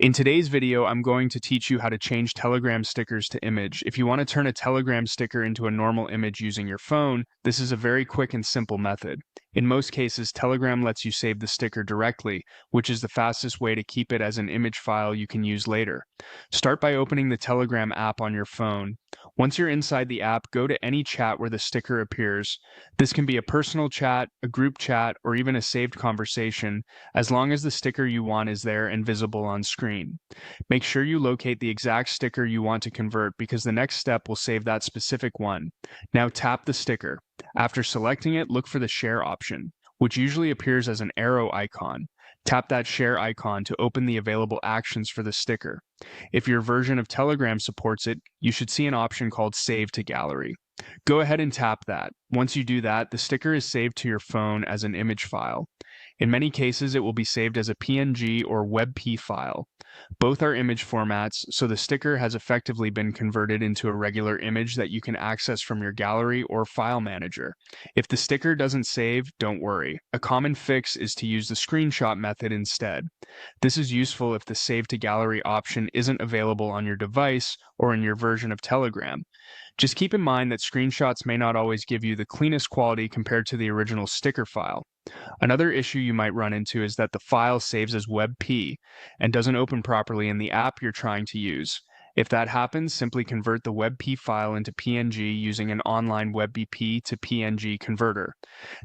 In today's video, I'm going to teach you how to change Telegram stickers to image. If you want to turn a Telegram sticker into a normal image using your phone, this is a very quick and simple method. In most cases, Telegram lets you save the sticker directly, which is the fastest way to keep it as an image file you can use later. Start by opening the Telegram app on your phone. Once you're inside the app, go to any chat where the sticker appears. This can be a personal chat, a group chat, or even a saved conversation, as long as the sticker you want is there and visible on screen. Make sure you locate the exact sticker you want to convert because the next step will save that specific one. Now tap the sticker. After selecting it, look for the share option, which usually appears as an arrow icon. Tap that share icon to open the available actions for the sticker. If your version of Telegram supports it, you should see an option called Save to Gallery. Go ahead and tap that. Once you do that, the sticker is saved to your phone as an image file. In many cases, it will be saved as a PNG or WebP file. Both are image formats, so the sticker has effectively been converted into a regular image that you can access from your gallery or file manager. If the sticker doesn't save, don't worry. A common fix is to use the screenshot method instead. This is useful if the Save to Gallery option isn't available on your device or in your version of Telegram. Just keep in mind that screenshots may not always give you the cleanest quality compared to the original sticker file. Another issue you might run into is that the file saves as WebP and doesn't open properly in the app you're trying to use. If that happens, simply convert the WebP file into PNG using an online WebP to PNG converter.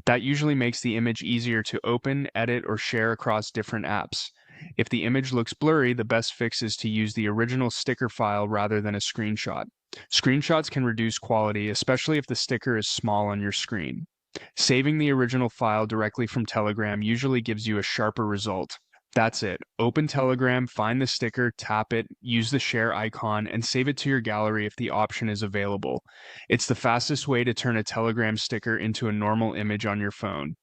That usually makes the image easier to open, edit, or share across different apps. If the image looks blurry, the best fix is to use the original sticker file rather than a screenshot. Screenshots can reduce quality, especially if the sticker is small on your screen. Saving the original file directly from Telegram usually gives you a sharper result. That's it. Open Telegram, find the sticker, tap it, use the share icon, and save it to your gallery if the option is available. It's the fastest way to turn a Telegram sticker into a normal image on your phone.